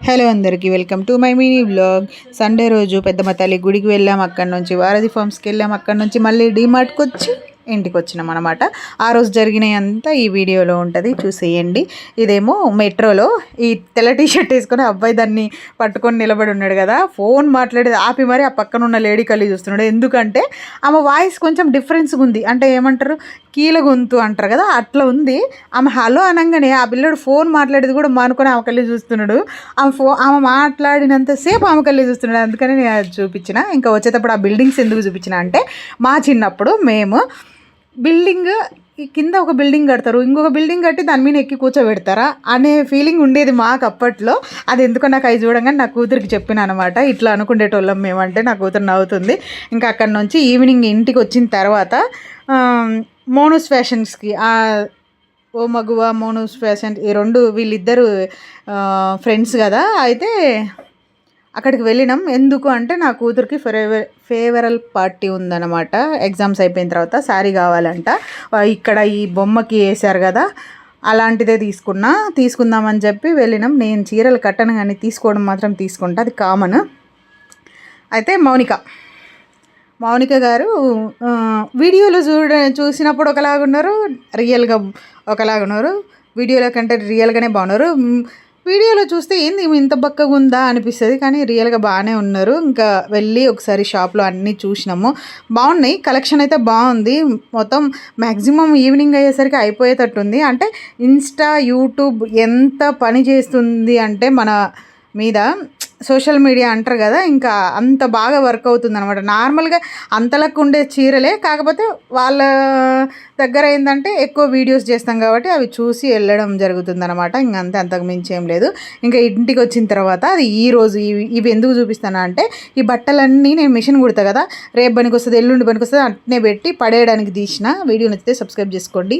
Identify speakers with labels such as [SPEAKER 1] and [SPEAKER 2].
[SPEAKER 1] Hello అందరికీ welcome to my mini vlog. Sunday రోజు పెద్దమ్మ తల్లి గుడికి వెళ్ళాం, అక్కడి నుంచి వారధి ఫార్మ్స్కి వెళ్ళాం, అక్కడి నుంచి మళ్ళీ డీమార్ట్కి వచ్చి ఇంటికి వచ్చినాం అనమాట. ఆ రోజు జరిగినవి అంతా ఈ వీడియోలో ఉంటుంది, చూసేయండి. ఇదేమో మెట్రోలో ఈ తెల్ల టీషర్ట్ వేసుకొని అబ్బాయి దాన్ని పట్టుకొని నిలబడి ఉన్నాడు కదా, ఫోన్ మాట్లాడేది ఆపి మరి ఆ పక్కన ఉన్న లేడీ కళ్ళి చూస్తున్నాడు. ఎందుకంటే ఆమె వాయిస్ కొంచెం డిఫరెన్స్గా ఉంది, అంటే ఏమంటారు కీల గొంతు అంటారు కదా, అట్లా ఉంది. ఆమె హలో అనగానే ఆ పిల్లడు ఫోన్ మాట్లాడేది కూడా మానుకొని ఆమె కళ్ళి చూస్తున్నాడు. ఆమె మాట్లాడినంతసేపు ఆమె కళ్ళి చూస్తున్నాడు. అందుకని నేను అది చూపించిన. ఇంకా వచ్చేటప్పుడు ఆ బిల్డింగ్స్ ఎందుకు చూపించిన అంటే, మా చిన్నప్పుడు మేము బిల్డింగ్ కింద ఒక బిల్డింగ్ కడతారు, ఇంకొక బిల్డింగ్ కట్టి దాని మీద ఎక్కి కూర్చోబెడతారా అనే ఫీలింగ్ ఉండేది మాకు అప్పట్లో. అది ఎందుకో నాకు అవి చూడంగానే నా కూతురికి చెప్పిన అనమాట, ఇట్లా అనుకునేటోళ్ళం మేమంటే. నా కూతురు నవ్వుతుంది. ఇంకా అక్కడి నుంచి ఈవినింగ్ ఇంటికి వచ్చిన తర్వాత మోనూస్ ఫ్యాషన్స్కి, ఓ మగువ మోనూస్ ఫ్యాషన్, ఈ రెండు వీళ్ళిద్దరు ఫ్రెండ్స్ కదా, అయితే అక్కడికి వెళ్ళినాం. ఎందుకు అంటే నా కూతురికి ఫేవరల్ పార్టీ ఉందన్నమాట. ఎగ్జామ్స్ అయిపోయిన తర్వాత శారీ కావాలంట. ఇక్కడ ఈ బొమ్మకి వేశారు కదా, అలాంటిదే తీసుకుందామని చెప్పి వెళ్ళినాం. నేను చీరలు కట్టను కానీ తీసుకోవడం మాత్రం తీసుకుంటా, అది కామన్. అయితే మౌనిక గారు వీడియోలో చూసినప్పుడు ఒకలాగున్నారు, రియల్గా ఒకలాగున్నారు. వీడియోలో కంటే రియల్గానే బాగున్నారు. వీడియోలో చూస్తే ఏంది ఇంత బక్కగా ఉందా అనిపిస్తుంది, కానీ రియల్గా బాగానే ఉన్నారు. ఇంకా వెళ్ళి ఒకసారి షాప్లో అన్నీ చూసినాము, బాగున్నాయి. కలెక్షన్ అయితే బాగుంది. మొత్తం మ్యాక్సిమం ఈవినింగ్ అయ్యేసరికి అయిపోయేటట్టుంది. అంటే ఇన్స్టా యూట్యూబ్ ఎంత పని చేస్తుంది అంటే మన మీద, సోషల్ మీడియా అంటారు కదా, ఇంకా అంత బాగా వర్క్ అవుతుంది అనమాట. నార్మల్గా అంతలకు ఉండే చీరలే, కాకపోతే వాళ్ళ దగ్గర ఏంటంటే ఎక్కువ వీడియోస్ చేస్తాం కాబట్టి అవి చూసి వెళ్ళడం జరుగుతుంది అనమాట. ఇంకంతే, అంతకు మించి ఏం లేదు. ఇంకా ఇంటికి వచ్చిన తర్వాత అది ఈరోజు ఇవి ఎందుకు చూపిస్తాను అంటే, ఈ బట్టలన్నీ నేను మిషన్ కుడతా కదా, రేపు పనికి వస్తుంది, ఎల్లుండి పనికి వస్తుంది, అట్నే పెట్టి పడేయడానికి తీసిన. వీడియో నచ్చితే సబ్స్క్రైబ్ చేసుకోండి.